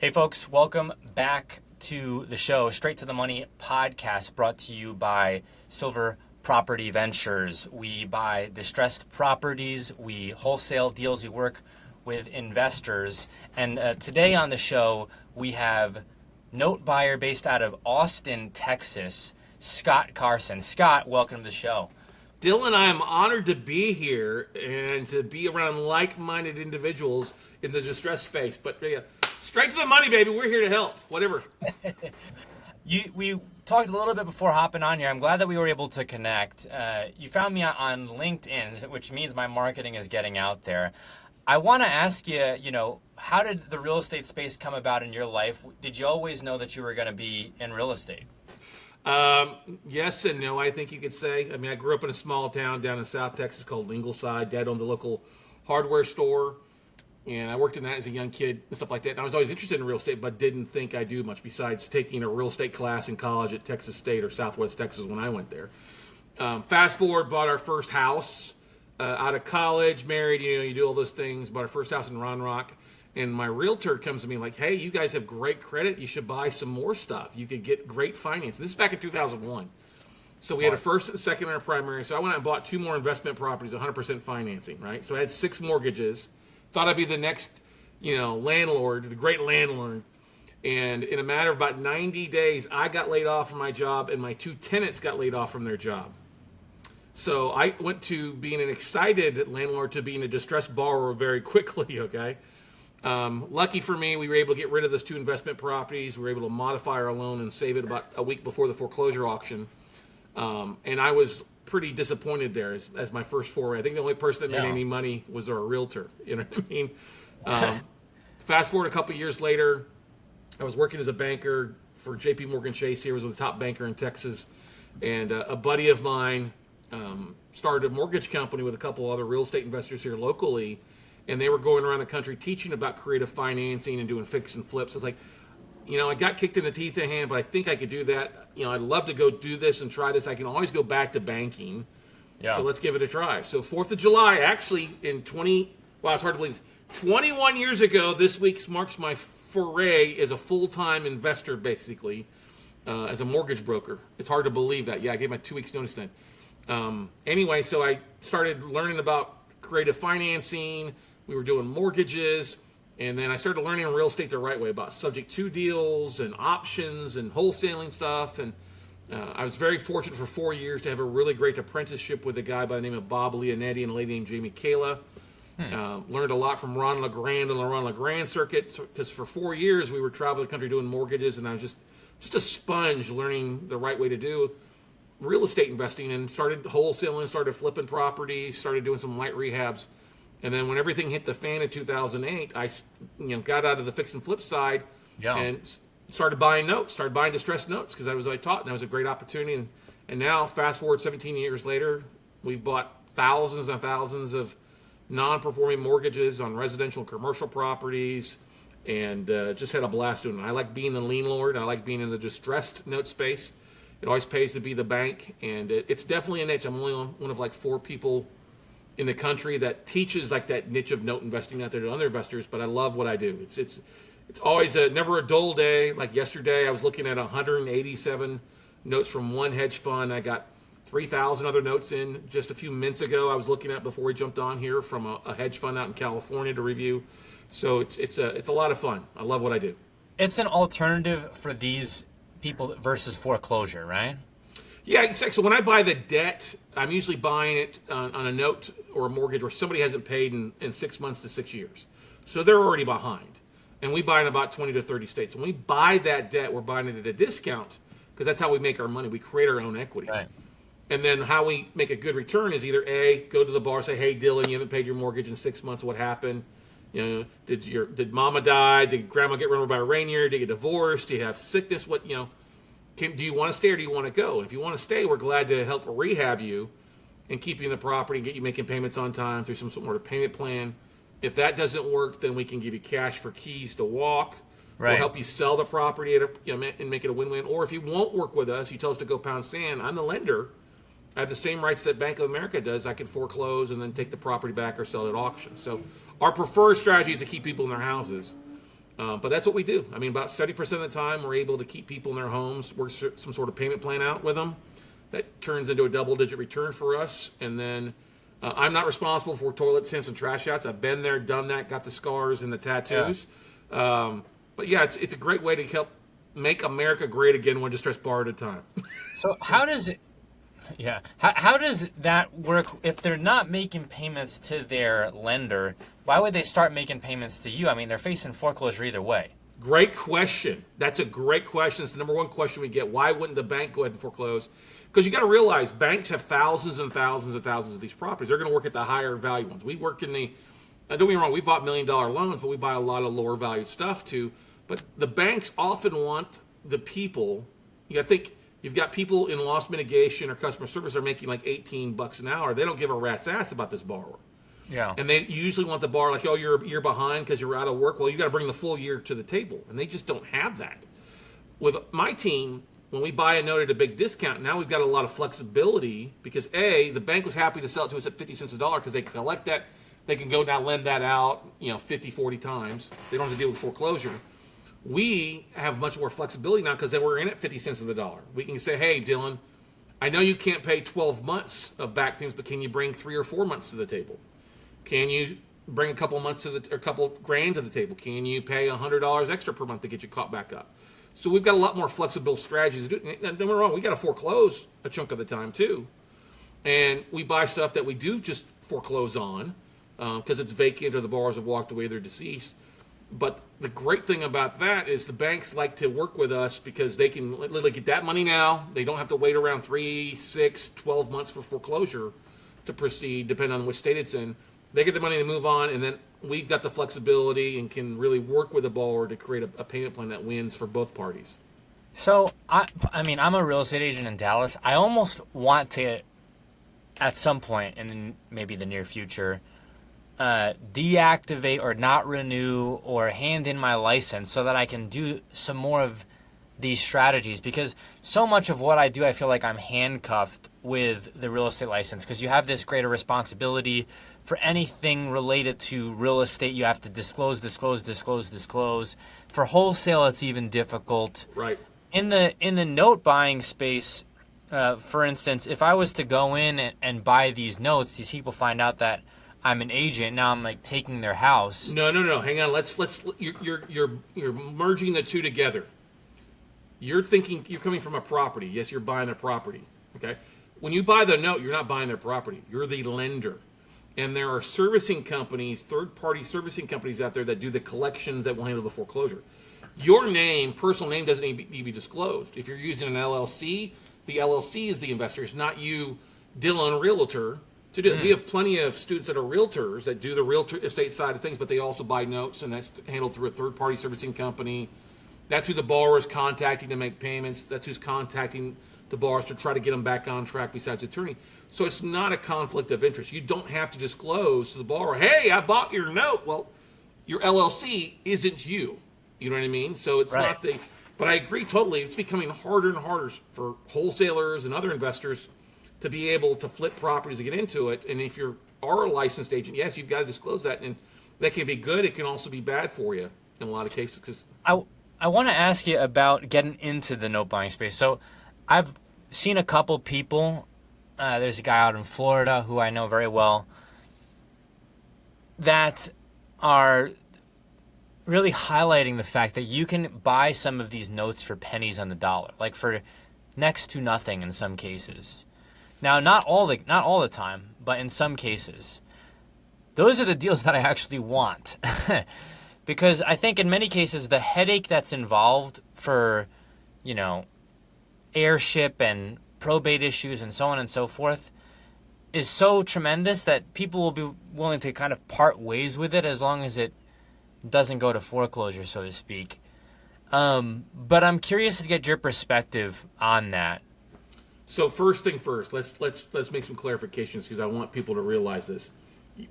Hey, folks, welcome back to the show, Straight to the Money podcast, brought to you by Silver Property Ventures. We buy distressed properties, we wholesale deals, we work with investors. And today on the show, we have note buyer based out of Austin, Texas, Scott Carson. Scott, welcome to the show. Dylan, I am honored to be here and to be around like-minded individuals in the distress space. But yeah, straight to the money, baby. We're here to help. Whatever. We talked a little bit before hopping on here. I'm glad that we were able to connect. You found me on LinkedIn, which means my marketing is getting out there. I want to ask you, how did the real estate space come about in your life? Did you always know that you were going to be in real estate? Yes and no, I think you could say. I mean, I grew up in a small town down in South Texas called Ingleside. Dad owned the local hardware store, and I worked in that as a young kid and stuff like that. And I was always interested in real estate, but didn't think I'd do much besides taking a real estate class in college at Texas State or Southwest Texas when I went there. Fast forward, bought our first house out of college, married, you do all those things, bought our first house in Round Rock. And my realtor comes to me like, hey, you guys have great credit. You should buy some more stuff. You could get great finance. This is back in 2001. So we had a first and second and a primary. So I went out and bought 2 more investment properties, 100% financing, right? So I had 6 mortgages. Thought I'd be the next, landlord, the great landlord. And in a matter of about 90 days, I got laid off from my job and my 2 tenants got laid off from their job. So I went to being an excited landlord to being a distressed borrower very quickly, okay? Lucky for me, we were able to get rid of those 2 investment properties. We were able to modify our loan and save it about a week before the foreclosure auction. And I was pretty disappointed there as my first foray. I think the only person that made any money was our realtor. You know what I mean? Fast forward a couple years later, I was working as a banker for J.P. Morgan Chase here. I was the top banker in Texas. And a buddy of mine started a mortgage company with a couple other real estate investors here locally. And they were going around the country teaching about creative financing and doing fix and flips. I was like, I got kicked in the teeth in hand, but I think I could do that. I'd love to go do this and try this. I can always go back to banking. Yeah. So let's give it a try. So 4th of July, actually it's hard to believe, 21 years ago, this week marks my foray as a full-time investor, basically, as a mortgage broker. It's hard to believe that. Yeah, I gave my 2 weeks notice then. Anyway, so I started learning about creative financing. We were doing mortgages, and then I started learning real estate the right way about subject to deals and options and wholesaling stuff. And I was very fortunate for 4 years to have a really great apprenticeship with a guy by the name of Bob Leonetti and a lady named Jamie Kayla. Learned a lot from Ron LeGrand on the Ron LeGrand circuit, because for 4 years we were traveling the country doing mortgages, and I was just a sponge learning the right way to do real estate investing, and started wholesaling, started flipping properties, started doing some light rehabs. And then when everything hit the fan in 2008, I got out of the fix and flip side and started buying notes, started buying distressed notes, because that was what I taught, and that was a great opportunity. And now, fast forward 17 years later, we've bought thousands and thousands of non-performing mortgages on residential and commercial properties, and just had a blast doing it. I like being the lien lord. I like being in the distressed note space. It always pays to be the bank, and it's definitely a niche. I'm only one of like 4 people in the country that teaches like that niche of note investing out there to other investors, but I love what I do. It's always never a dull day. Like yesterday, I was looking at 187 notes from one hedge fund. I got 3,000 other notes in just a few minutes ago. I was looking at before we jumped on here from a hedge fund out in California to review. So it's a lot of fun. I love what I do. It's an alternative for these people versus foreclosure, right? Yeah, exactly. So when I buy the debt, I'm usually buying it on a note or a mortgage where somebody hasn't paid in 6 months to 6 years. So they're already behind. And we buy in about 20 to 30 states. When we buy that debt, we're buying it at a discount, because that's how we make our money. We create our own equity. Right. And then how we make a good return is either A, go to the bar, say, hey, Dylan, you haven't paid your mortgage in 6 months. What happened? Did mama die? Did grandma get run over by a reindeer? Did you get divorced? Do you have sickness? Do you want to stay or do you want to go? And if you want to stay, we're glad to help rehab you and keep you in the property and get you making payments on time through some sort of payment plan. If that doesn't work, then we can give you cash for keys to walk. Right. Or help you sell the property and make it a win-win. Or if you won't work with us, you tell us to go pound sand. I'm the lender. I have the same rights that Bank of America does. I can foreclose and then take the property back or sell it at auction. So our preferred strategy is to keep people in their houses. But that's what we do. I mean, about 70% of the time, we're able to keep people in their homes, work some sort of payment plan out with them. That turns into a double-digit return for us. And then I'm not responsible for toilet sinks and trash outs. I've been there, done that, got the scars and the tattoos. Yeah. But yeah, it's a great way to help make America great again, one distressed borrower at a time. So how does it? Yeah. How does that work if they're not making payments to their lender? Why would they start making payments to you? I mean, they're facing foreclosure either way. Great question. That's a great question. It's the number one question we get. Why wouldn't the bank go ahead and foreclose? Because you got to realize banks have thousands and thousands and thousands of these properties. They're going to work at the higher value ones. We work in the, don't get me wrong, we bought $1 million loans, but we buy a lot of lower valued stuff too. But the banks often want the people, you got to think, you've got people in loss mitigation or customer service that are making like $18 an hour. They don't give a rat's ass about this borrower. Yeah. And they usually want the borrower like, oh, you're behind because you're out of work. Well, you got to bring the full year to the table. And they just don't have that. With my team, when we buy a note at a big discount, now we've got a lot of flexibility because A, the bank was happy to sell it to us at 50 cents a dollar because they can collect that. They can go now lend that out, 50, 40 times. They don't have to deal with foreclosure. We have much more flexibility now because we're in at 50 cents of the dollar. We can say, hey, Dylan, I know you can't pay 12 months of back payments, but can you bring 3 or 4 months to the table? Can you bring a couple months or a couple grand to the table? Can you pay $100 extra per month to get you caught back up? So we've got a lot more flexible strategies to do it. Don't get me wrong, we got to foreclose a chunk of the time too. And we buy stuff that we do just foreclose on because it's vacant or the borrowers have walked away, they're deceased. But the great thing about that is the banks like to work with us because they can literally get that money now. They don't have to wait around 3, 6, 12 months for foreclosure to proceed, depending on which state it's in. They get the money to move on, and then we've got the flexibility and can really work with the borrower to create a payment plan that wins for both parties. So, I mean, I'm a real estate agent in Dallas. I almost want to, at some point in maybe the near future, deactivate or not renew or hand in my license so that I can do some more of these strategies, because so much of what I do, I feel like I'm handcuffed with the real estate license because you have this greater responsibility for anything related to real estate. You have to disclose. For wholesale, it's even difficult. Right. In the note buying space, for instance, if I was to go in and buy these notes, these people find out that I'm an agent. Now I'm like taking their house. No. Hang on. Let's. You're merging the two together. You're thinking you're coming from a property. Yes, you're buying a property. Okay. When you buy the note, you're not buying their property. You're the lender. And there are servicing companies, third-party servicing companies out there that do the collections that will handle the foreclosure. Your name, personal name, doesn't need to be disclosed. If you're using an LLC, the LLC is the investor. It's not you, Dylan, realtor, to do it. We have plenty of students that are realtors that do the real estate side of things, but they also buy notes, and that's handled through a third-party servicing company. That's who the borrower is contacting to make payments. That's who's contacting the borrowers to try to get them back on track besides the attorney. So it's not a conflict of interest. You don't have to disclose to the borrower, hey, I bought your note. Well, your LLC isn't you. You know what I mean? So it's right. not the, but I agree totally. It's becoming harder and harder for wholesalers and other investors to be able to flip properties and get into it. And if you are a licensed agent, yes, you've got to disclose that. And that can be good. It can also be bad for you in a lot of cases. Cause I want to ask you about getting into the note buying space. So I've seen a couple people. There's a guy out in Florida who I know very well that are really highlighting the fact that you can buy some of these notes for pennies on the dollar, like for next to nothing in some cases. Now, not all the time, but in some cases. Those are the deals that I actually want. Because I think in many cases the headache that's involved for, heirship and probate issues and so on and so forth is so tremendous that people will be willing to kind of part ways with it as long as it doesn't go to foreclosure, so to speak. But I'm curious to get your perspective on that. So first thing first, let's make some clarifications because I want people to realize this.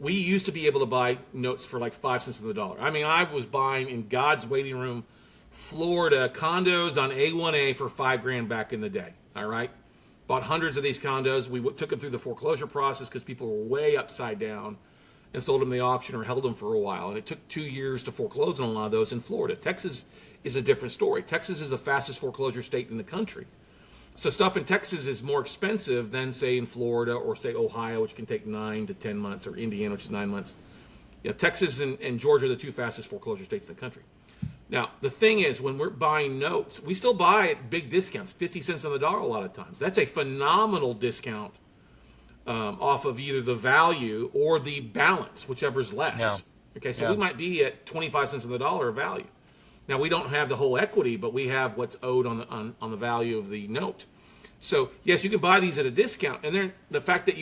We used to be able to buy notes for like 5 cents on the dollar. I mean, I was buying in God's waiting room, Florida condos on A1A for $5,000 back in the day. All right. Bought hundreds of these condos. We took them through the foreclosure process because people were way upside down. and sold them in the auction or held them for a while. And it took 2 years to foreclose on a lot of those in Florida. Texas is a different story. Texas is the fastest foreclosure state in the country. So stuff in Texas is more expensive than, say, in Florida or, say, Ohio, which can take 9 to 10 months, or Indiana, which is 9 months. Texas and Georgia are the two fastest foreclosure states in the country. Now, the thing is, when we're buying notes, we still buy at big discounts, 50 cents on the dollar a lot of times. That's a phenomenal discount off of either the value or the balance, whichever's less. Yeah. Okay, so we might be at 25 cents on the dollar of value. Now, we don't have the whole equity, but we have what's owed on the value of the note. So, yes, you can buy these at a discount. And then the fact that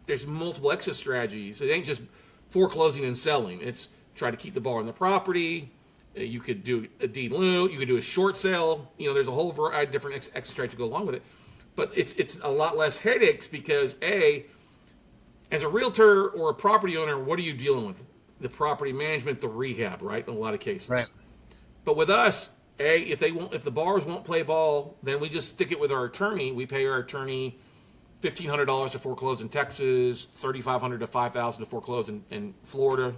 there's multiple exit strategies. It ain't just foreclosing and selling. It's try to keep the borrower in the property. You could do a deed in lieu. You could do a short sale. There's a whole variety of different exit strategies to go along with it. But it's a lot less headaches because, as a realtor or a property owner, what are you dealing with? The property management, the rehab, right? In a lot of cases. Right. But with us, if the borrowers won't play ball, then we just stick it with our attorney. We pay our attorney $1,500 to foreclose in Texas, $3,500 to $5,000 to foreclose in Florida.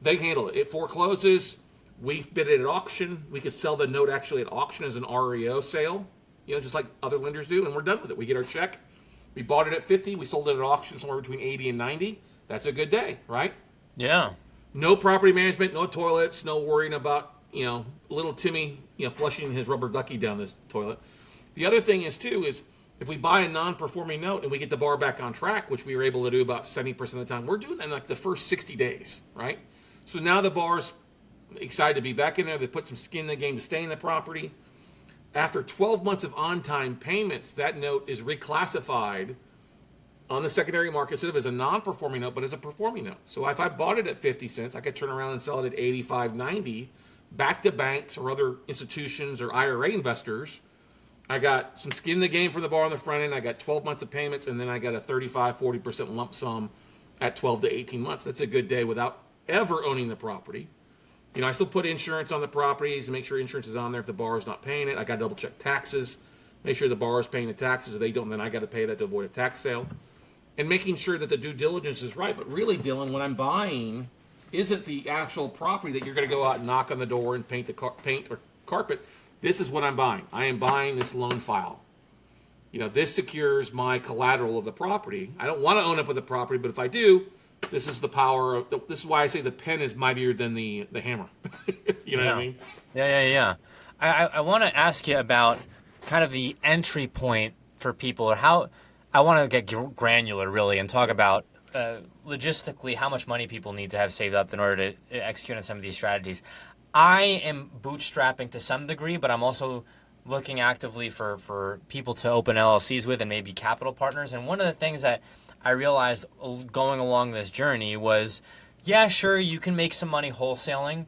They handle it. It forecloses. We bid it at auction. We could sell the note actually at auction as an REO sale, just like other lenders do, and we're done with it. We get our check. We bought it at 50. We sold it at auction somewhere between 80 and 90. That's a good day, right? Yeah. No property management, no toilets, no worrying about, little Timmy, flushing his rubber ducky down this toilet. The other thing is if we buy a non-performing note and we get the borrower back on track, which we were able to do about 70% of the time, we're doing that in like the first 60 days, right? So now the borrower's excited to be back in there. They put some skin in the game to stay in the property. After 12 months of on-time payments, that note is reclassified on the secondary market instead of as a non-performing note, but as a performing note. So if I bought it at 50 cents, I could turn around and sell it at 85, 90, back to banks or other institutions or IRA investors. I got some skin in the game for the borrower on the front end. I got 12 months of payments, and then I got a 35, 40% lump sum at 12 to 18 months. That's a good day without ever owning the property. I still put insurance on the properties and make sure insurance is on there if the borrower's not paying it. I got to double check taxes, make sure the borrower's paying the taxes. If they don't, then I got to pay that to avoid a tax sale. And making sure that the due diligence is right. But really, Dylan, what I'm buying isn't the actual property that you're going to go out and knock on the door and paint or carpet. This is what I'm buying. I am buying this loan file. This secures my collateral of the property. I don't want to own up with the property, but if I do, this is the power of. This is why I say the pen is mightier than the hammer. You know what I mean? Yeah. I want to ask you about kind of the entry point for people, or how I want to get granular really and talk about logistically how much money people need to have saved up in order to execute on some of these strategies. I am bootstrapping to some degree, but I'm also looking actively for people to open LLCs with and maybe capital partners. And one of the things that I realized going along this journey was, yeah, sure, you can make some money wholesaling,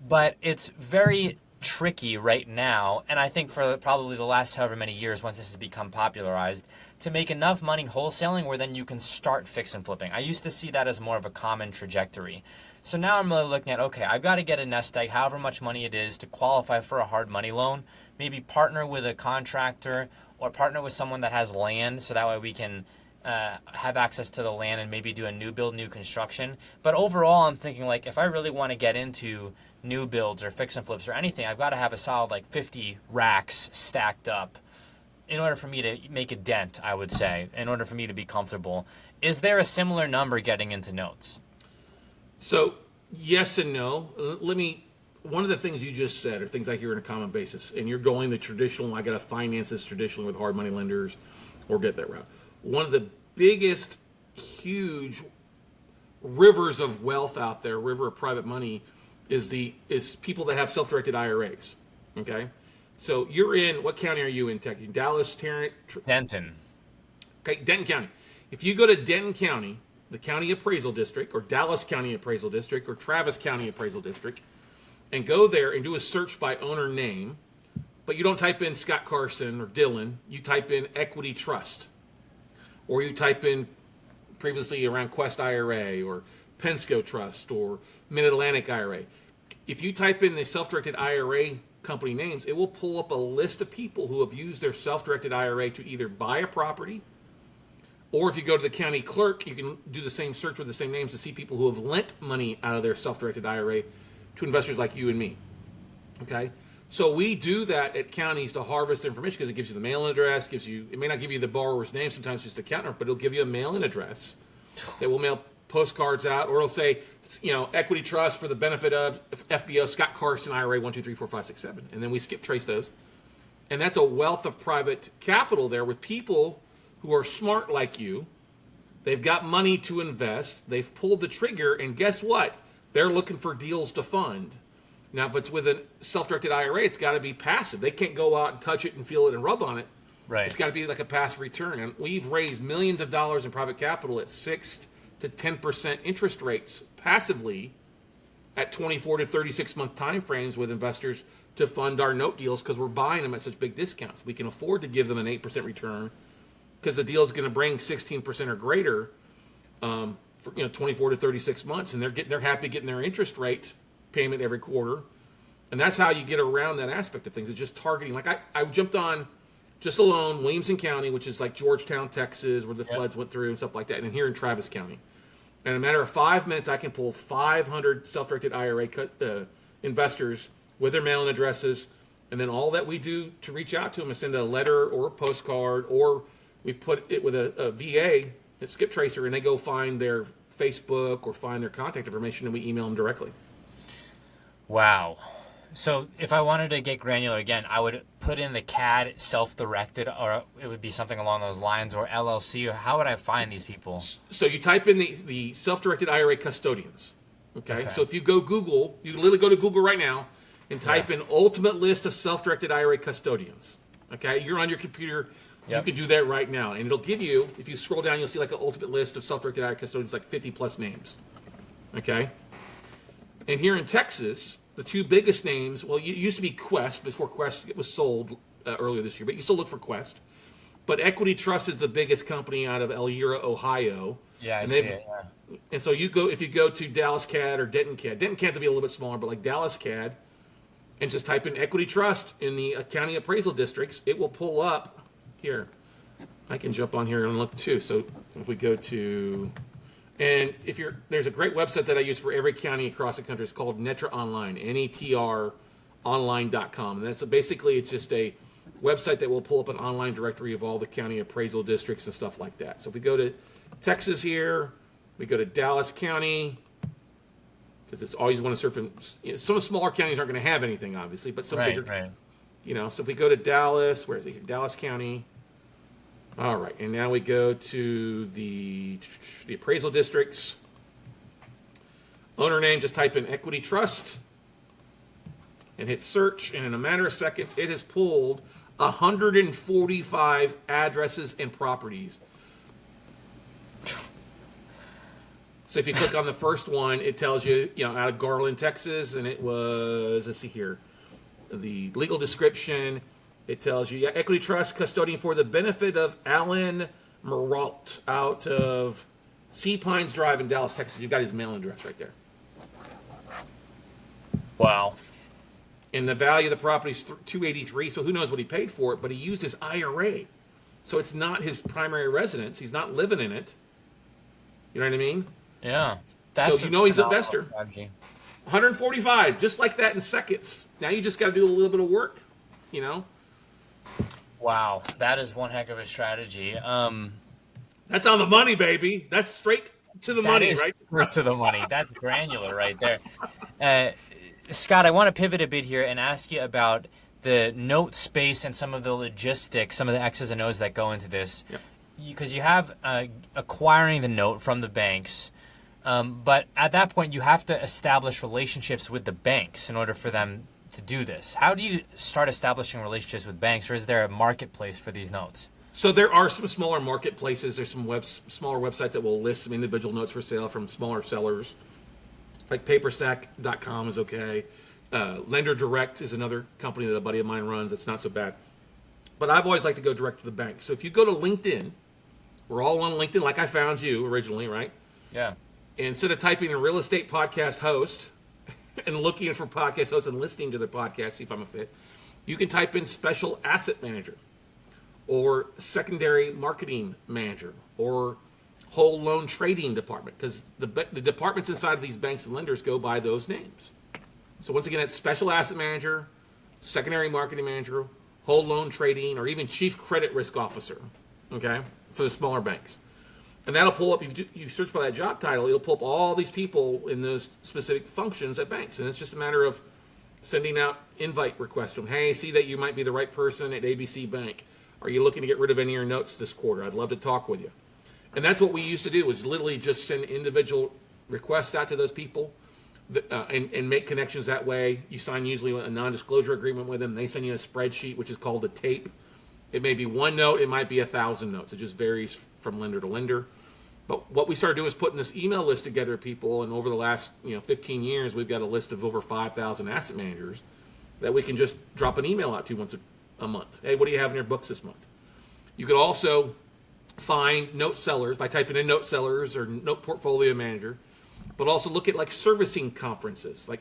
but it's very tricky right now, and I think for probably the last however many years, once this has become popularized, to make enough money wholesaling where then you can start fix and flipping. I used to see that as more of a common trajectory. So now I'm really looking at, okay, I've got to get a nest egg, however much money it is, to qualify for a hard money loan, maybe partner with a contractor or partner with someone that has land, so that way we can have access to the land and maybe do a new build, new construction. But overall, I'm thinking, like, if I really want to get into new builds or fix and flips or anything, I've got to have a solid 50 racks stacked up in order for me to make a dent, I would say, in order for me to be comfortable. Is there a similar number getting into notes? So yes and no. One of the things you just said are things I hear on a common basis, and you're going the traditional, I got to finance this traditionally with hard money lenders or get that route. One of the biggest, huge rivers of wealth out there, river of private money, is people that have self-directed IRAs. Okay, so you're in, what county are you in, Tech? Dallas, Tarrant? Denton. Okay, Denton County. If you go to Denton County, the County Appraisal District, or Dallas County Appraisal District, or Travis County Appraisal District, and go there and do a search by owner name, but you don't type in Scott Carson or Dylan, you type in Equity Trust. Or you type in previously around Quest IRA or Pensco Trust or Mid-Atlantic IRA. If you type in the self-directed IRA company names, it will pull up a list of people who have used their self-directed IRA to either buy a property Or if you go to the county clerk, you can do the same search with the same names to see people who have lent money out of their self-directed IRA to investors like you and me. Okay? So we do that at counties to harvest information because it gives you the mail-in address, it may not give you the borrower's name, sometimes just the account number, but it'll give you a mail-in address that will mail postcards out, or it'll say, equity trust for the benefit of FBO Scott Carson IRA 1, 2, 3, 4, 5, 6, 7. And then we skip trace those. And that's a wealth of private capital there with people who are smart like you. They've got money to invest. They've pulled the trigger, and guess what? They're looking for deals to fund. Now, if it's with a self-directed IRA, it's got to be passive. They can't go out and touch it and feel it and rub on it. Right. It's got to be like a passive return. And we've raised millions of dollars in private capital at 6 to 10% interest rates passively at 24 to 36 month time frames with investors to fund our note deals because we're buying them at such big discounts. We can afford to give them an 8% return because the deal is going to bring 16% or greater for 24 to 36 months, and they're happy getting their interest rate payment every quarter. And that's how you get around that aspect of things. It's just targeting. Like I jumped on just alone Williamson County, which is like Georgetown, Texas, where the floods went through and stuff like that, and here in Travis County. And in a matter of 5 minutes, I can pull 500 self-directed IRA investors with their mail-in addresses, and then all that we do to reach out to them is send a letter or a postcard, or we put it with a VA, a skip tracer, and they go find their Facebook or find their contact information, and we email them directly. Wow. So if I wanted to get granular again, I would put in the CAD self-directed, or it would be something along those lines, or LLC, or how would I find these people? So you type in the self-directed IRA custodians. Okay. So if you go Google, you literally go to Google right now and type in ultimate list of self-directed IRA custodians. Okay. You're on your computer. You can do that right now. And it'll give you, if you scroll down, you'll see like an ultimate list of self-directed IRA custodians, like 50 plus names. Okay. And here in Texas, the two biggest names, well, it used to be Quest before Quest was sold earlier this year, but you still look for Quest. But Equity Trust is the biggest company out of Elyria, Ohio. Yeah, I see it. Yeah. And so if you go to Dallas CAD or Denton CAD will be a little bit smaller, but like Dallas CAD, and just type in Equity Trust in the county appraisal districts, it will pull up here. I can jump on here and look too. So if we go to... And there's a great website that I use for every county across the country. It's called Netra Online, N-E-T-R online.com. And it's just a website that will pull up an online directory of all the county appraisal districts and stuff like that. So if we go to Texas here, we go to Dallas County, because it's always want to surf in, some smaller counties aren't going to have anything, obviously, but some bigger, so if we go to Dallas, where is it here? Dallas County. All right, and now we go to the appraisal districts. Owner name, just type in Equity Trust and hit search, and in a matter of seconds, it has pulled 145 addresses and properties. So if you click on the first one, it tells you, out of Garland, Texas, and it was, let's see here, the legal description. It tells you, Equity Trust custodian for the benefit of Alan Merault out of Sea Pines Drive in Dallas, Texas. You've got his mailing address right there. Wow. And the value of the property is $283, so who knows what he paid for it, but he used his IRA. So it's not his primary residence. He's not living in it. You know what I mean? Yeah. So he's an investor. Strategy. 145, just like that in seconds. Now you just got to do a little bit of work, Wow, that is one heck of a strategy. That's on the money, baby. That's straight to the money, right? Straight to the money. That's granular right there. Scott, I want to pivot a bit here and ask you about the note space and some of the logistics, some of the X's and O's that go into this. Because you have acquiring the note from the banks, but at that point you have to establish relationships with the banks in order for them to do this. How do you start establishing relationships with banks, or is there a marketplace for these notes? So there are some smaller marketplaces. There's some smaller websites that will list some individual notes for sale from smaller sellers. Like paperstack.com is okay. Lender Direct is another company that a buddy of mine runs. That's not so bad. But I've always liked to go direct to the bank. So if you go to LinkedIn, we're all on LinkedIn like I found you originally, right? Yeah. And instead of typing in real estate podcast host and looking for podcast hosts and listening to the podcast, see if I'm a fit, you can type in special asset manager. or secondary marketing manager, or whole loan trading department, because the departments inside of these banks and lenders go by those names. So once again, that's special asset manager, secondary marketing manager, whole loan trading, or even chief credit risk officer, okay, for the smaller banks. And that'll pull up, if you search by that job title, it'll pull up all these people in those specific functions at banks. And it's just a matter of sending out invite requests from, hey, see that you might be the right person at ABC Bank. Are you looking to get rid of any of your notes this quarter? I'd love to talk with you. And that's what we used to do, was literally just send individual requests out to those people and make connections that way. You sign usually a non-disclosure agreement with them. They send you a spreadsheet, which is called a tape. It may be one note. It might be 1,000 notes. It just varies from lender to lender. But what we started doing is putting this email list together of people, and over the last 15 years, we've got a list of over 5,000 asset managers that we can just drop an email out to once a month. Hey, what do you have in your books this month? You could also find note sellers by typing in note sellers or note portfolio manager, but also look at like servicing conferences. Like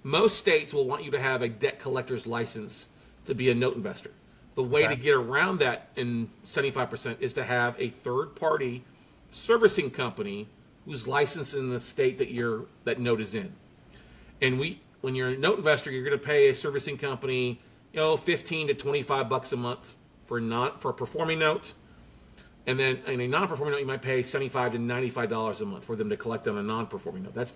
most states will want you to have a debt collector's license to be a note investor. The way to get around that in 75% is to have a third-party servicing company who's licensed in the state that note is in. And when you're a note investor, you're going to pay a servicing company, $15 to $25 a month for a performing note. And then in a non-performing note, you might pay $75 to $95 a month for them to collect on a non-performing note. That's,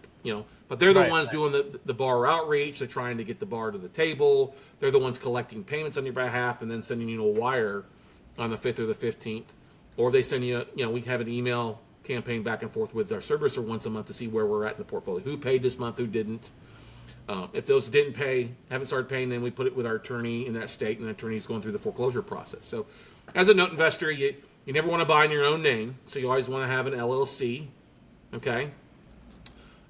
but they're the ones doing the borrower outreach. They're trying to get the borrower to the table. They're the ones collecting payments on your behalf and then sending you a wire on the 5th or the 15th. Or they send you, we have an email campaign back and forth with our servicer once a month to see where we're at in the portfolio. Who paid this month, who didn't. If those didn't pay, haven't started paying, then we put it with our attorney in that state, and the attorney's going through the foreclosure process. So as a note investor, you never want to buy in your own name, so you always want to have an LLC, okay?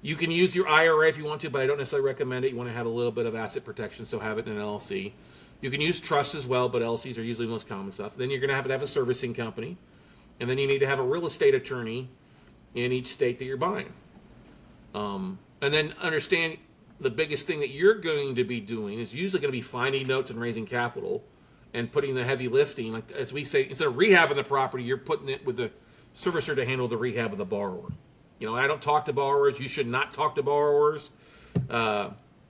You can use your IRA if you want to, but I don't necessarily recommend it. You want to have a little bit of asset protection, so have it in an LLC. You can use trusts as well, but LLCs are usually the most common stuff. Then you're going to have a servicing company, and then you need to have a real estate attorney in each state that you're buying. And then understand the biggest thing that you're going to be doing is usually going to be finding notes and raising capital and putting the heavy lifting. Like as we say, instead of rehabbing the property, you're putting it with the servicer to handle the rehab of the borrower. I don't talk to borrowers. You should not talk to borrowers.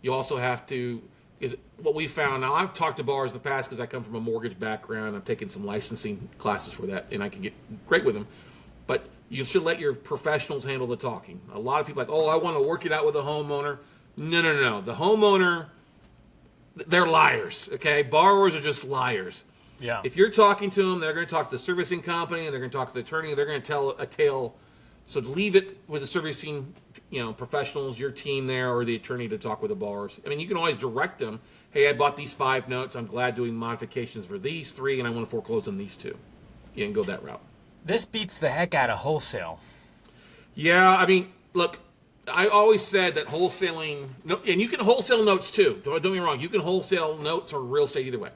You also have to, is what we found. Now, I've talked to borrowers in the past because I come from a mortgage background. I've taken some licensing classes for that, and I can get great with them. But you should let your professionals handle the talking. A lot of people are like, oh, I want to work it out with a homeowner. No. The homeowner, they're liars, okay? Borrowers are just liars. Yeah. If you're talking to them, they're going to talk to the servicing company, and they're going to talk to the attorney, and they're going to tell a tale. So leave it with the servicing, professionals, your team there, or the attorney to talk with the borrowers. I mean, you can always direct them. Hey, I bought these 5 notes. I'm glad doing modifications for these 3, and I want to foreclose on these 2. You can go that route. This beats the heck out of wholesale. Yeah, I mean, look, I always said that wholesaling, and you can wholesale notes too. Don't get me wrong. You can wholesale notes or real estate either way.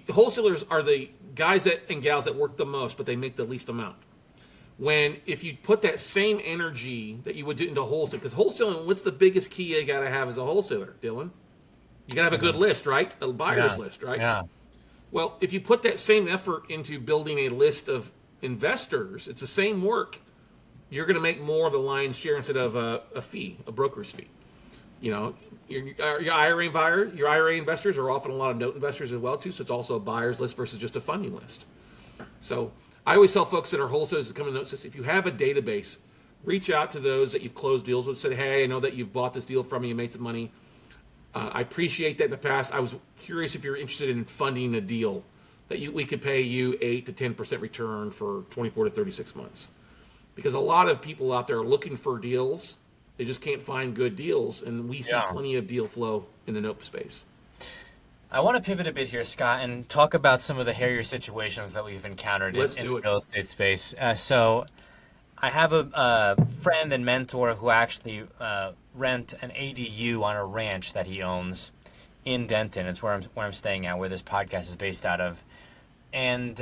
Wholesalers are the guys and gals that work the most, but they make the least amount. If you put that same energy that you would do into wholesale, because wholesaling, what's the biggest key you got to have as a wholesaler, Dylan? You got to have a good list, right? A buyer's list, right? Yeah. Well, if you put that same effort into building a list of investors, it's the same work. You're going to make more of the lion's share instead of a fee, a broker's fee. Your IRA investors are often a lot of note investors as well too. So it's also a buyer's list versus just a funding list. So I always tell folks that are wholesalers that come in notes, if you have a database, reach out to those that you've closed deals with. Say, hey, I know that you've bought this deal from me, you made some money. I appreciate that in the past. I was curious if you're interested in funding a deal that we could pay you 8 to 10% return for 24 to 36 months. Because a lot of people out there are looking for deals. They just can't find good deals. And we see plenty of deal flow in the note space. I want to pivot a bit here, Scott, and talk about some of the hairier situations that we've encountered in the real estate space. So I have a friend and mentor who actually rent an ADU on a ranch that he owns in Denton. It's where I'm staying at, where this podcast is based out of. And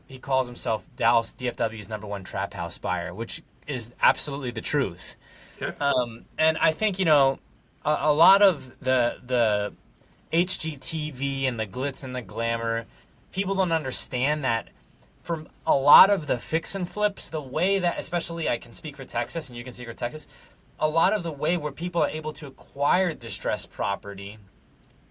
he calls himself Dallas DFW's #1 trap house buyer, which is absolutely the truth. Okay. And I think, a lot of the HGTV and the glitz and the glamour people don't understand that from a lot of the fix and flips, the way that, especially I can speak for Texas and you can speak for Texas, a lot of the way where people are able to acquire distressed property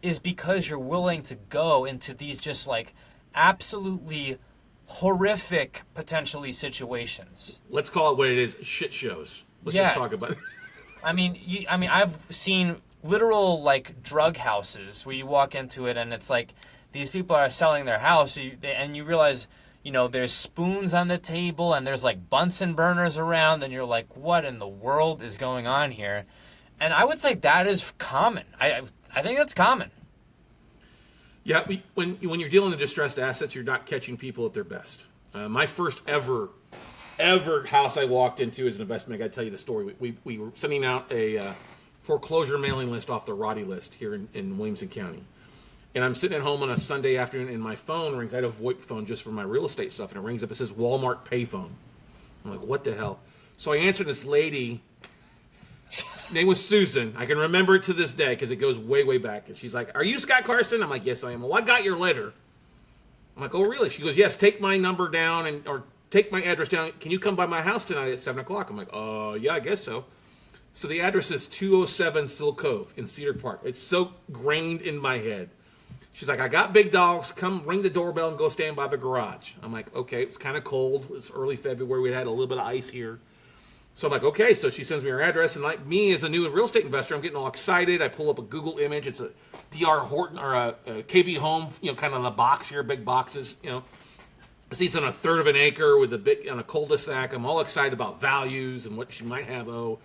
is because you're willing to go into these just like absolutely horrific potentially situations. Let's call it what it is, shit shows. Let's just talk about it. I mean, I've seen literal like drug houses where you walk into it and it's like these people are selling their house and you realize, there's spoons on the table and there's like Bunsen burners around and you're like, what in the world is going on here? And I would say that is common. I think that's common. Yeah, when you're dealing with distressed assets, you're not catching people at their best. My first ever house I walked into as an investment, I got to tell you the story. We were sending out a foreclosure mailing list off the Roddy list here in Williamson County. And I'm sitting at home on a Sunday afternoon, and my phone rings. I had a VoIP phone just for my real estate stuff, and it rings up. It says Walmart payphone. I'm like, what the hell? So I answered this lady. Her name was Susan. I can remember it to this day because it goes way, way back. And she's like, are you Scott Carson? I'm like, yes, I am. Well, I got your letter. I'm like, oh, really? She goes, yes, take my number down or take my address down. Can you come by my house tonight at 7 o'clock? I'm like, yeah, I guess so. So the address is 207 Sill Cove in Cedar Park. It's so grained in my head. She's like, I got big dogs. Come ring the doorbell and go stand by the garage. I'm like, okay. It's kind of cold. It's early February. We had a little bit of ice here. So I'm like, okay. So she sends me her address. And like me as a new real estate investor, I'm getting all excited. I pull up a Google image. It's a D.R. Horton or a KB Home, kind of the box here, big boxes, I see it's on a third of an acre with on a cul-de-sac. I'm all excited about values and what she might have. So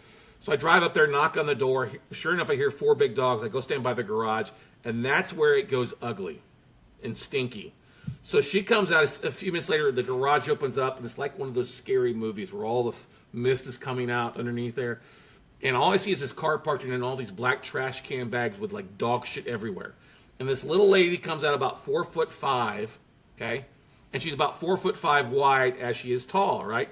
I drive up there, knock on the door. Sure enough, I hear 4 big dogs. I go stand by the garage. And that's where it goes ugly and stinky. So she comes out a few minutes later, the garage opens up, and it's like one of those scary movies where all the mist is coming out underneath there. And all I see is this car parked in all these black trash can bags with like dog shit everywhere. And this little lady comes out about 4'5", okay? And she's about 4'5" wide as she is tall, right?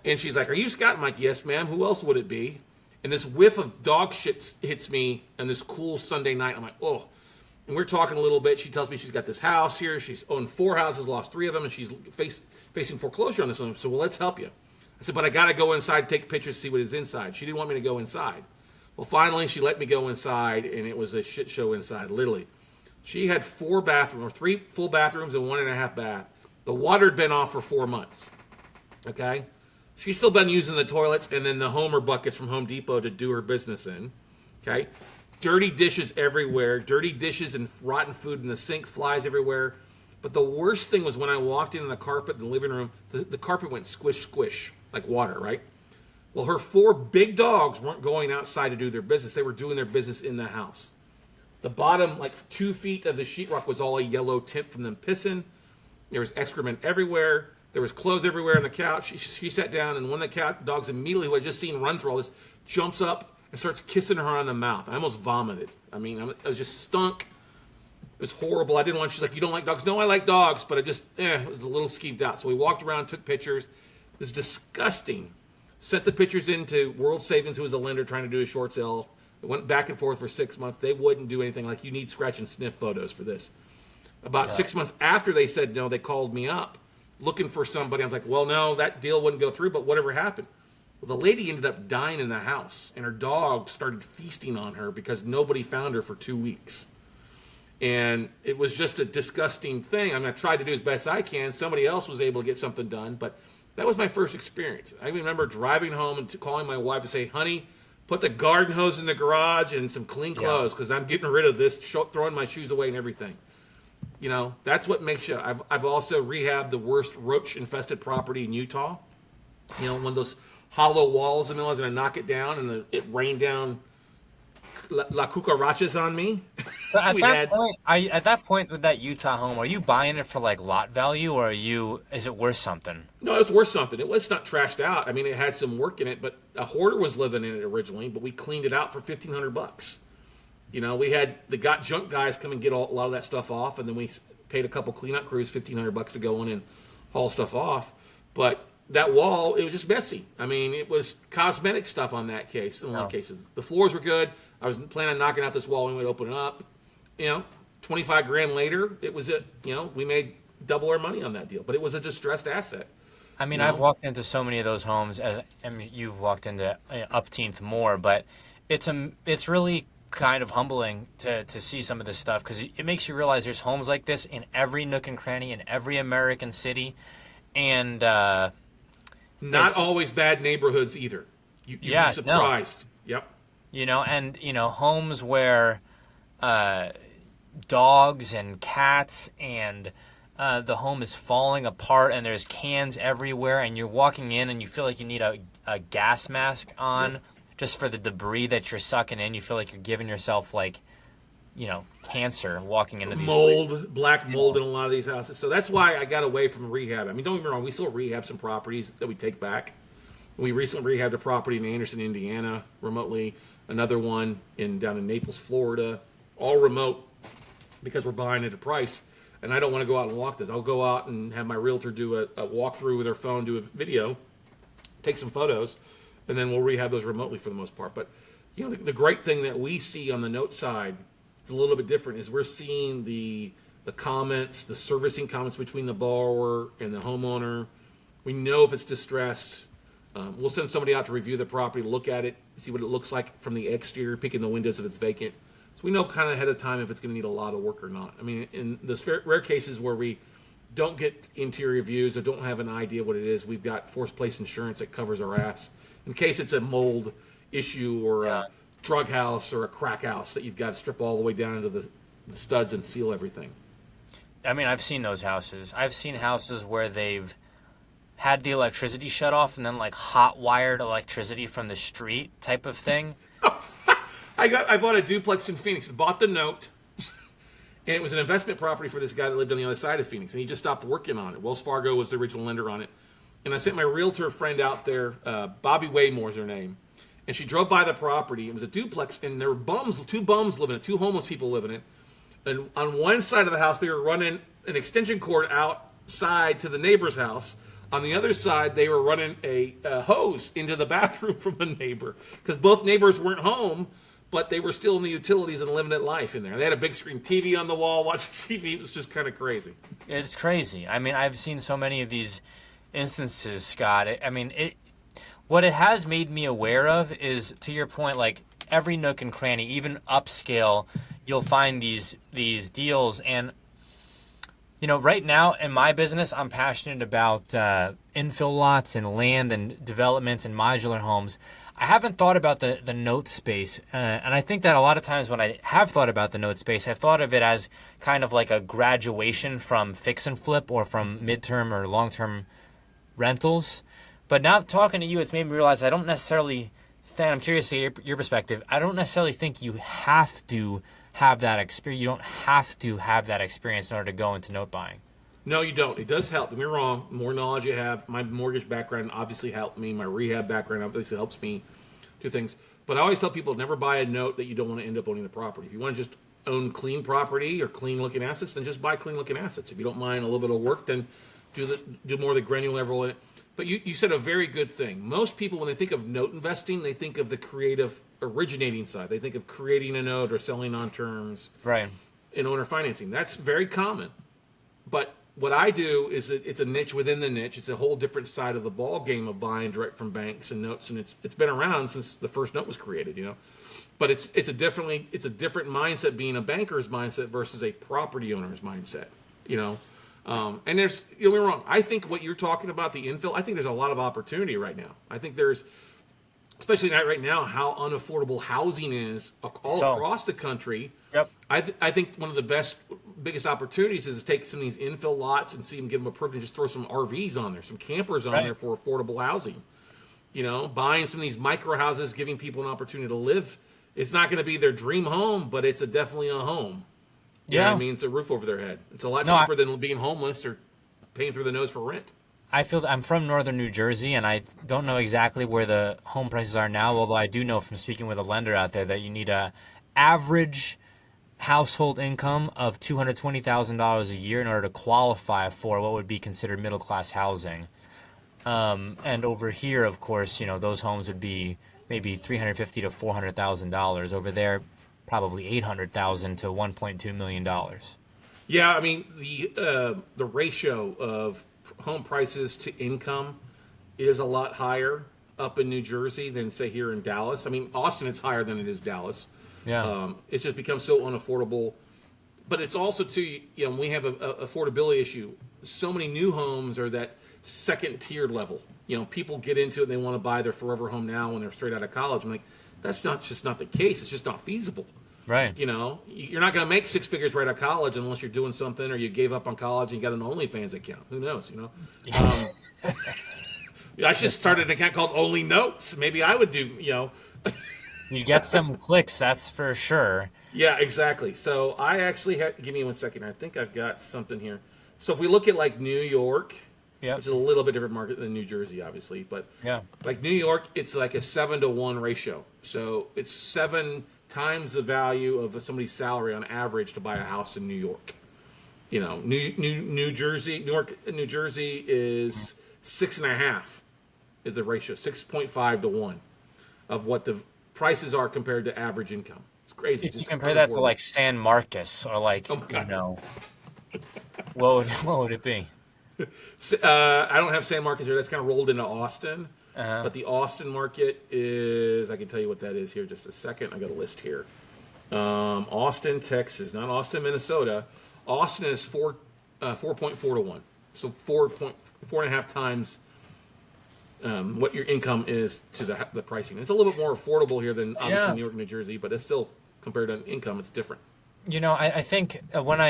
And she's like, are you Scott? I'm like, yes, ma'am. Who else would it be? And this whiff of dog shit hits me on this cool Sunday night. I'm like, oh. And we're talking a little bit. She tells me she's got this house here. She's owned 4 houses, lost 3 of them, and she's facing foreclosure on this one. So, well, let's help you. I said, but I got to go inside, take pictures, see what is inside. She didn't want me to go inside. Well, finally, she let me go inside, and it was a shit show inside, literally. She had 4 bathrooms, or 3 full bathrooms and 1.5 bath. The water had been off for 4 months, okay? She's still been using the toilets and then the Homer buckets from Home Depot to do her business in. Okay? Dirty dishes everywhere. Dirty dishes and rotten food in the sink, flies everywhere. But the worst thing was when I walked into the carpet in the living room, the carpet went squish, squish, like water, right? Well, her 4 big dogs weren't going outside to do their business. They were doing their business in the house. The bottom, like 2 feet of the sheetrock was all a yellow tint from them pissing. There was excrement everywhere. There was clothes everywhere on the couch. She sat down, and one of the dogs immediately, who I just seen run through all this, jumps up and starts kissing her on the mouth. I almost vomited. I mean, I was just stunk. It was horrible. I didn't want. She's like, you don't like dogs? No, I like dogs, but it was a little skeeved out. So we walked around, took pictures. It was disgusting. Sent the pictures into World Savings, who was a lender trying to do a short sale. It went back and forth for 6 months. They wouldn't do anything. Like, you need scratch and sniff photos for this. About 6 months after they said no, they called me up looking for somebody. I was like, well, no, that deal wouldn't go through, but whatever happened? Well, the lady ended up dying in the house, and her dog started feasting on her because nobody found her for 2 weeks. And it was just a disgusting thing. I mean, I tried to do as best I can. Somebody else was able to get something done, but that was my first experience. I remember driving home and calling my wife to say, honey, put the garden hose in the garage and some clean clothes because I'm getting rid of this, throwing my shoes away and everything. That's what makes you. I've also rehabbed the worst roach-infested property in Utah. One of those hollow walls in the middle, and I knock it down, and it rained down la cucarachas on me. So at that point with that Utah home, are you buying it for like lot value, or is it worth something? No, it was worth something. It was not trashed out. I mean, it had some work in it, but a hoarder was living in it originally, but we cleaned it out for $1,500. We had the got junk guys come and get a lot of that stuff off, and then we paid a couple cleanup crews $1,500 to go in and haul stuff off. But that wall, it was just messy. I mean, it was cosmetic stuff on that case. In a lot of cases, the floors were good. I was planning on knocking out this wall when we'd open it up. $12 25 grand later, it was we made double our money on that deal, but it was a distressed asset. I mean, You I've know, walked into so many of those homes, as I mean, you've walked into Upteenth more, but it's really kind of humbling to see some of this stuff because it makes you realize there's homes like this in every nook and cranny in every American city, and not it's always bad neighborhoods either. You'd be yeah, no, surprised. Yep. and homes where dogs and cats and the home is falling apart and there's cans everywhere and you're walking in and you feel like you need a gas mask on Yep. just for the debris that you're sucking in. You feel like you're giving yourself like, cancer walking into these places. Mold, black mold in a lot of these houses. So that's why I got away from rehab. I mean, don't get me wrong, we still rehab some properties that we take back. We recently rehabbed a property in Anderson, Indiana, remotely. Another one down in Naples, Florida, all remote because we're buying at a price. And I don't want to go out and walk this. I'll go out and have my realtor do a walkthrough with her phone, do a video, take some photos, and then we'll rehab those remotely for the most part. But the great thing that we see on the note side, it's a little bit different, is we're seeing the comments, the servicing comments between the borrower and the homeowner. We know if it's distressed. We'll send somebody out to review the property, look at it, see what it looks like from the exterior, peek in the windows if it's vacant. So we know kind of ahead of time if it's going to need a lot of work or not. I mean, in the rare cases where we don't get interior views or don't have an idea what it is, we've got forced place insurance that covers our ass in case it's a mold issue or a drug house or a crack house that you've got to strip all the way down into the studs and seal everything. I mean, I've seen those houses. I've seen houses where they've had the electricity shut off and then like hot wired electricity from the street type of thing. I bought a duplex in Phoenix, bought the note, and it was an investment property for this guy that lived on the other side of Phoenix, and he just stopped working on it. Wells Fargo was the original lender on it. And I sent my realtor friend out there, Bobby Waymore's her name, and she drove by the property. It was a duplex, and there were two bums living in it, two homeless people living in it. And on one side of the house, they were running an extension cord outside to the neighbor's house. On the other side, they were running a hose into the bathroom from the neighbor because both neighbors weren't home, but they were still in the utilities and living that life in there. They had a big screen TV on the wall, watching TV. It was just kind of crazy. It's crazy. I mean, I've seen so many of these instances, Scott. What it has made me aware of is, to your point, like every nook and cranny, even upscale, you'll find these deals. And right now in my business, I'm passionate about infill lots and land and developments and modular homes. I haven't thought about the note space, and I think that a lot of times when I have thought about the note space, I've thought of it as kind of like a graduation from fix and flip or from midterm or long-term rentals. But now talking to you, it's made me realize I don't necessarily think, I'm curious to hear your perspective, I don't necessarily think you have to have that experience. You don't have to have that experience in order to go into note buying. No, you don't. It does help. Don't get me wrong. The more knowledge you have, my mortgage background obviously helped me. My rehab background obviously helps me do things. But I always tell people never buy a note that you don't want to end up owning the property. If you want to just own clean property or clean-looking assets, then just buy clean-looking assets. If you don't mind a little bit of work, then do more of the granular level in it. But you said a very good thing. Most people, when they think of note investing, they think of the creative originating side. They think of creating a note or selling on terms. Right. In owner financing. That's very common. But what I do is it's a niche within the niche. It's a whole different side of the ball game of buying direct from banks and notes, and it's been around since the first note was created, But it's a different mindset being a banker's mindset versus a property owner's mindset, And there's, don't get me wrong, I think what you're talking about, the infill, I think there's a lot of opportunity right now. I think there's, especially right now, how unaffordable housing is all across the country. Yep. I think one of the biggest opportunities is to take some of these infill lots and see them get them approved and just throw some RVs on there, some campers on there for affordable housing. Buying some of these micro houses, giving people an opportunity to live. It's not going to be their dream home, but it's definitely a home. You know what I mean? It's a roof over their head. It's a lot cheaper than being homeless or paying through the nose for rent. I feel that I'm from northern New Jersey, and I don't know exactly where the home prices are now, although I do know from speaking with a lender out there that you need a average household income of $220,000 a year in order to qualify for what would be considered middle-class housing. And over here, of course, those homes would be maybe $350,000 to $400,000. Over there, probably $800,000 to $1.2 million. Yeah, I mean the ratio of home prices to income is a lot higher up in New Jersey than say here in Dallas. I mean Austin, it's higher than it is Dallas. Yeah. It's just become so unaffordable. But it's also too, we have a affordability issue. So many new homes are that second tier level. People get into it and they want to buy their forever home now when they're straight out of college. I'm like, that's just not the case. It's just not feasible. Right. You're not going to make six figures right out of college unless you're doing something or you gave up on college and you got an OnlyFans account. Who knows? I should start an account called Only Notes. Maybe I would do. You get some clicks, that's for sure. Yeah, exactly. So I actually had. Give me 1 second. I think I've got something here. So if we look at like New York, Yeah. which is a little bit different market than New Jersey, obviously, but Yeah. like New York, it's like a 7-to-1 ratio. So it's 7 times the value of somebody's salary on average to buy a house in New York. New Jersey is 6.5 is the ratio, 6.5 to 1 of what the prices are compared to average income. It's crazy. If you Just compare that to unaffordable. like San Marcos or like, Oh my God. what would it be? I don't have San Marcos here. That's kind of rolled into Austin. Uh-huh. But the Austin market is, I can tell you what that is here just a second. I got a list here. Austin, Texas, not Austin, Minnesota. Austin is 4.4 to 1. So 4.5 times what your income is to the pricing. It's a little bit more affordable here than obviously Yeah. New York, New Jersey, but it's still, compared to income, it's different. I think when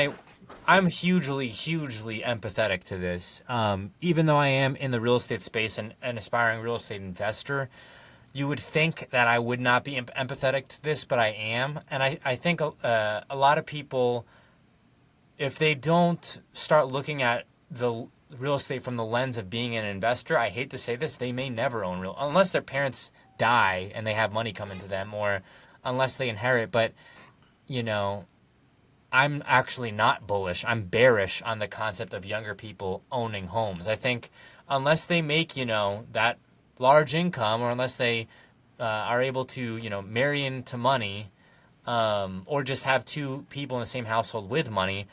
I'm hugely empathetic to this. Even though I am in the real estate space and an aspiring real estate investor, you would think that I would not be empathetic to this, but I am. And I think a lot of people, if they don't start looking at the real estate from the lens of being an investor, I hate to say this, they may never own unless their parents die and they have money coming to them, or unless they inherit. But, I'm actually not bullish. I'm bearish on the concept of younger people owning homes. I think unless they make, that large income, or unless they are able to, marry into money, or just have two people in the same household with money,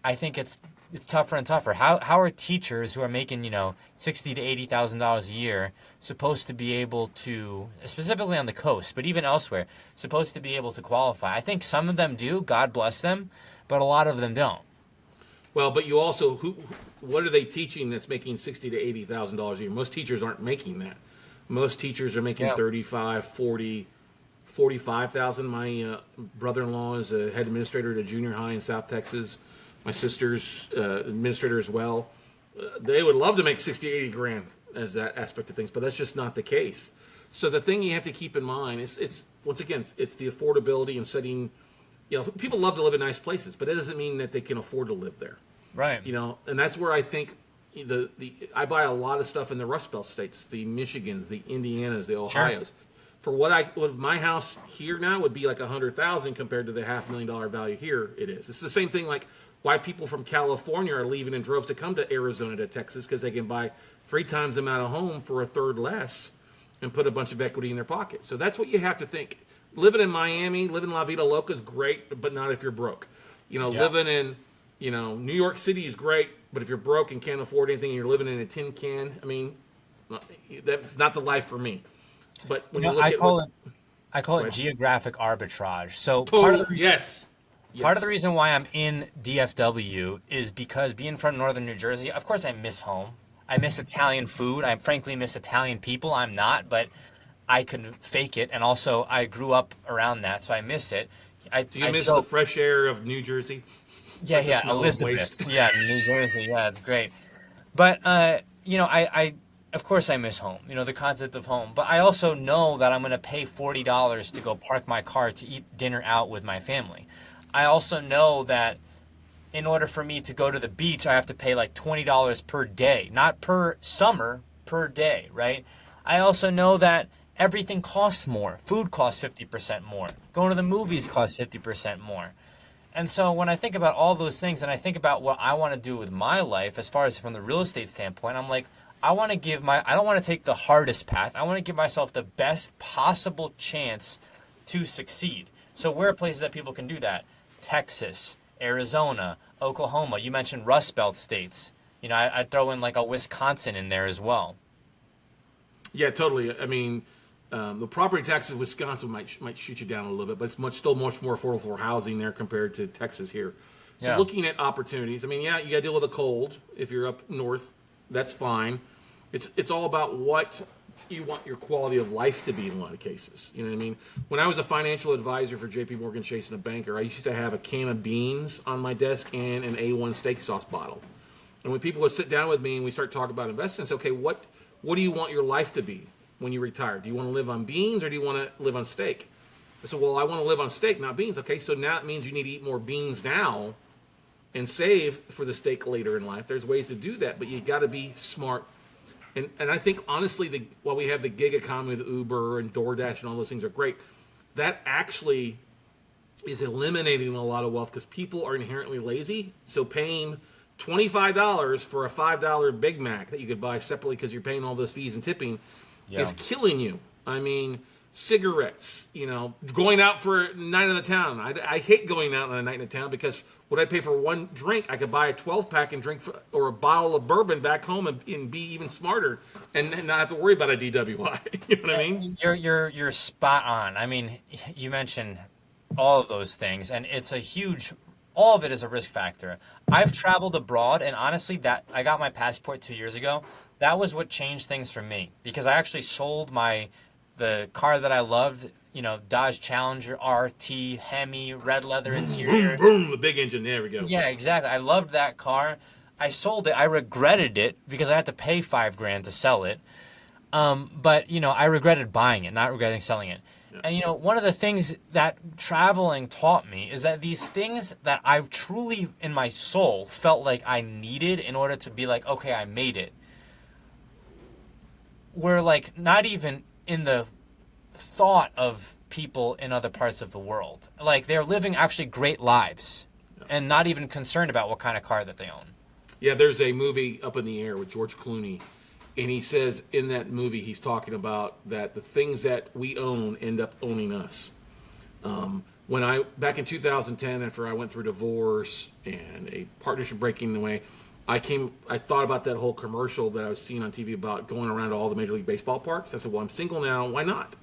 I think it's tougher and tougher. How are teachers who are making, $60,000 to $80,000 a year supposed to be able to, specifically on the coast, but even elsewhere, supposed to be able to qualify? I think some of them do, God bless them, but a lot of them don't. Well, but you also, what are they teaching that's making $60,000 to $80,000 a year? Most teachers aren't making that. Most teachers are making 35, 40, 45,000. My brother-in-law is a head administrator at a junior high in South Texas. My sister's administrator as well. They would love to make 60, 80 grand as that aspect of things, but that's just not the case. So the thing you have to keep in mind is, it's once again, it's the affordability and setting. People love to live in nice places, but it doesn't mean that they can afford to live there. Right. And that's where I think I buy a lot of stuff in the Rust Belt states, the Michigans, the Indianas, the Ohio's. Sure. For what my house here now would be like $100,000 compared to the $500,000 value here. It is. It's the same thing like why people from California are leaving in droves to come to Arizona, to Texas, because they can buy 3 times the amount of home for a third less and put a bunch of equity in their pocket. So that's what you have to think. Living in Miami, living La Vida Loca is great, but not if you're broke. Living in, New York City is great, but if you're broke and can't afford anything and you're living in a tin can, I mean, that's not the life for me. But when you look I call it geographic arbitrage. So yes. Part of the reason why I'm in DFW is because being from northern New Jersey, of course I miss home. I miss Italian food. I frankly miss Italian people. I'm not, but I can fake it. And also I grew up around that, so I miss it. Do you miss the fresh air of New Jersey? Yeah, Elizabeth. Yeah, New Jersey. Yeah, it's great. But, I of course I miss home, the concept of home. But I also know that I'm going to pay $40 to go park my car to eat dinner out with my family. I also know that in order for me to go to the beach, I have to pay like $20 per day, not per summer, per day, right? I also know that everything costs more. Food costs 50% more. Going to the movies costs 50% more. And so when I think about all those things and I think about what I want to do with my life, as far as from the real estate standpoint, I'm like, I don't want to take the hardest path. I want to give myself the best possible chance to succeed. So where are places that people can do that? Texas, Arizona, Oklahoma. You mentioned Rust Belt states. I'd throw in like a Wisconsin in there as well. Yeah, totally. I mean, the property taxes in Wisconsin might shoot you down a little bit, but it's still much more affordable for housing there compared to Texas here. So Yeah. looking at opportunities, I mean, yeah, you got to deal with the cold. If you're up north, that's fine. It's all about what you want your quality of life to be in a lot of cases. You know what I mean? When I was a financial advisor for J.P. Morgan Chase and a banker, I used to have a can of beans on my desk and an A1 steak sauce bottle. And when people would sit down with me and we start talking about investing, I say, okay, what do you want your life to be when you retire? Do you want to live on beans or do you want to live on steak? I said, well, I want to live on steak, not beans. Okay, so now it means you need to eat more beans now and save for the steak later in life. There's ways to do that, but you got to be smart. And I think, honestly, while we have the gig economy with Uber and DoorDash and all those things are great, that actually is eliminating a lot of wealth because people are inherently lazy. So paying $25 for a $5 Big Mac that you could buy separately because you're paying all those fees and tipping is killing you. I mean, cigarettes, going out for a night in the town. I hate going out on a night in the town because what I pay for one drink, I could buy a 12-pack and drink or a bottle of bourbon back home and be even smarter and not have to worry about a DWI. You know what I mean? You're spot on. I mean, you mentioned all of those things, and it's all of it is a risk factor. I've traveled abroad, and honestly, that I got my passport 2 years ago. That was what changed things for me because I actually sold the car that I loved, Dodge Challenger RT, Hemi, red leather interior. Boom, boom, the big engine. There we go. Yeah, exactly. I loved that car. I sold it. I regretted it because I had to pay $5,000 to sell it. But I regretted buying it, not regretting selling it. Yeah. And one of the things that traveling taught me is that these things that I truly, in my soul, felt like I needed in order to be like, okay, I made it, were like not even in the thought of people in other parts of the world. Like they're living actually great lives and not even concerned about what kind of car that they own. Yeah, there's a movie Up in the Air with George Clooney, and he says in that movie he's talking about that the things that we own end up owning us. Back in 2010, after I went through divorce and a partnership breaking away, I thought about that whole commercial that I was seeing on TV about going around to all the Major League Baseball parks. I said, well, I'm single now. Why not?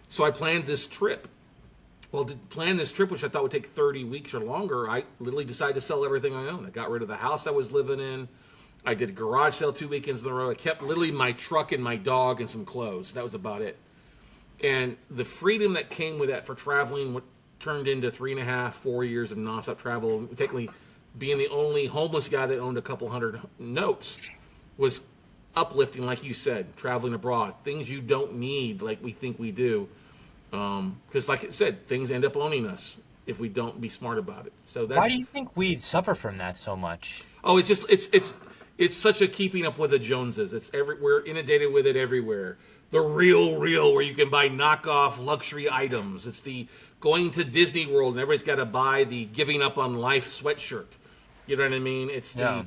So I planned this trip. Well, to plan this trip, which I thought would take 30 weeks or longer, I literally decided to sell everything I owned. I got rid of the house I was living in. I did a garage sale 2 weekends in a row. I kept literally my truck and my dog and some clothes. That was about it. And the freedom that came with that for traveling turned into 3.5, 4 years of nonstop travel, technically being the only homeless guy that owned a couple hundred notes was uplifting, like you said, traveling abroad, things you don't need like we think we do. Because like I said, things end up owning us if we don't be smart about it. So that's, why do you think we suffer from that so much? Oh, it's such a keeping up with the Joneses. We're inundated with it everywhere. The real, where you can buy knockoff luxury items. It's the going to Disney World and everybody's got to buy the giving up on life sweatshirt. You know what I mean? It's the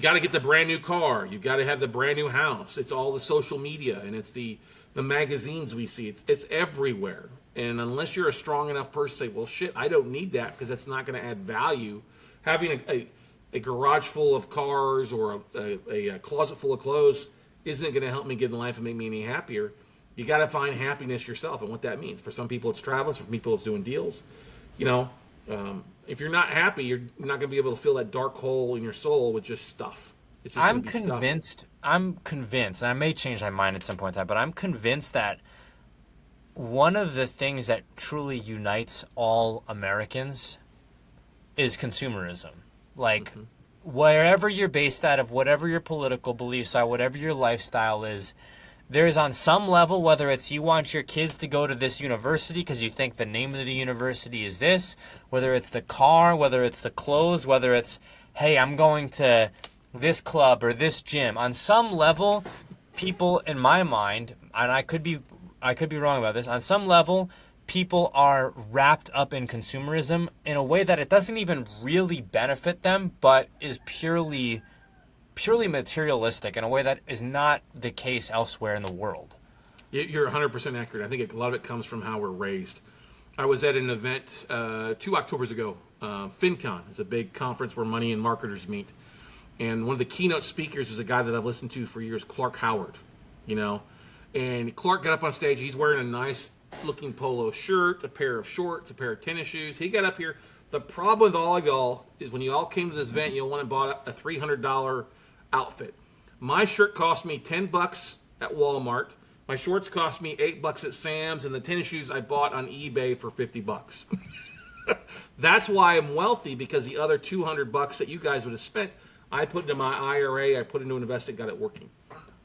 got to get the brand new car. You got to have the brand new house. It's all the social media and it's the magazines we see. It's everywhere. And unless you're a strong enough person to say, well, shit, I don't need that because that's not going to add value. Having a garage full of cars or a closet full of clothes isn't going to help me get in life and make me any happier. You got to find happiness yourself and what that means. For some people, it's traveling. For people, it's doing deals. If you're not happy, you're not going to be able to fill that dark hole in your soul with just stuff. It's just I'm convinced, and I may change my mind at some point in time, but I'm convinced that one of the things that truly unites all Americans is consumerism. Like, wherever you're based out of, whatever your political beliefs are, whatever your lifestyle is, there's on some level, whether it's you want your kids to go to this university because you think the name of the university is this, whether it's the car, whether it's the clothes, whether it's, hey, I'm going to this club or this gym. On some level, people in my mind, and I could be wrong about this, on some level, people are wrapped up in consumerism in a way that it doesn't even really benefit them, but is purely materialistic in a way that is not the case elsewhere in the world. You're 100% accurate. I think a lot of it comes from how we're raised. I was at an event 2 Octobers ago. FinCon is a big conference where money and marketers meet. And one of the keynote speakers was a guy that I've listened to for years, Clark Howard, And Clark got up on stage. He's wearing a nice looking polo shirt, a pair of shorts, a pair of tennis shoes. He got up here. The problem with all of y'all is when you all came to this event, you went and bought a $300 outfit. My shirt cost me $10 at Walmart. My shorts cost me $8 at Sam's, and the tennis shoes I bought on eBay for $50. That's why I'm wealthy, because the other $200 that you guys would have spent, I put into my IRA, I put into an investment, got it working.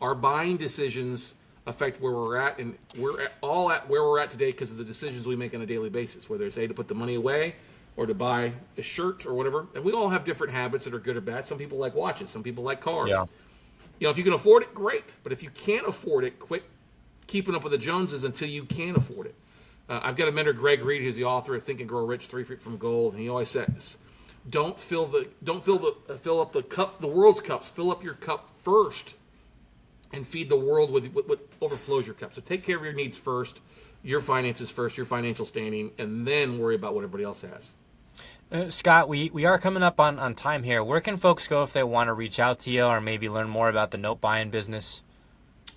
Our buying decisions affect where we're at, and we're all at where we're at today because of the decisions we make on a daily basis, whether it's to put the money away or to buy a shirt or whatever. And we all have different habits that are good or bad. Some people like watches, some people like cars. Yeah. If you can afford it, great. But if you can't afford it, quit keeping up with the Joneses until you can afford it. I've got a mentor, Greg Reed, who's the author of Think and Grow Rich, 3 Feet from Gold, and he always says, Don't fill up the cup, the world's cups. Fill up your cup first, and feed the world with what overflows your cup. So take care of your needs first, your finances first, your financial standing, and then worry about what everybody else has. Scott, we are coming up on time here. Where can folks go if they want to reach out to you or maybe learn more about the note buying business?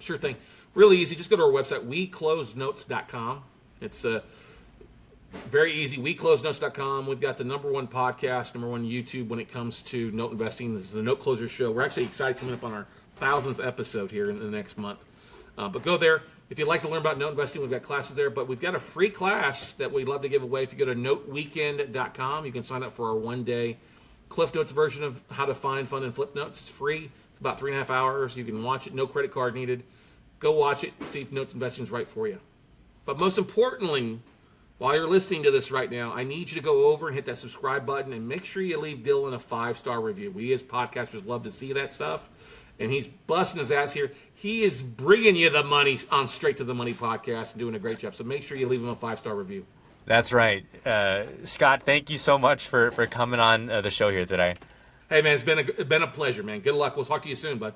Sure thing. Really easy. Just go to our website, weclosenotes.com. It's very easy, weclosenotes.com. We've got the #1 podcast, #1 YouTube when it comes to note investing. This is the Note Closer Show. We're actually excited coming up on our 1000th episode here in the next month. But go there. If you'd like to learn about note investing, we've got classes there. But we've got a free class that we'd love to give away. If you go to noteweekend.com, you can sign up for our one-day Cliff Notes version of how to find, fund, and flip notes. It's free. It's about 3.5 hours. You can watch it. No credit card needed. Go watch it. See if notes investing is right for you. But most importantly, while you're listening to this right now, I need you to go over and hit that subscribe button and make sure you leave Dylan a 5-star review. We as podcasters love to see that stuff. And he's busting his ass here. He is bringing you the money on Straight to the Money podcast and doing a great job. So make sure you leave him a 5-star review. That's right. Scott, thank you so much for coming on the show here today. Hey, man, it's been a pleasure, man. Good luck. We'll talk to you soon, bud.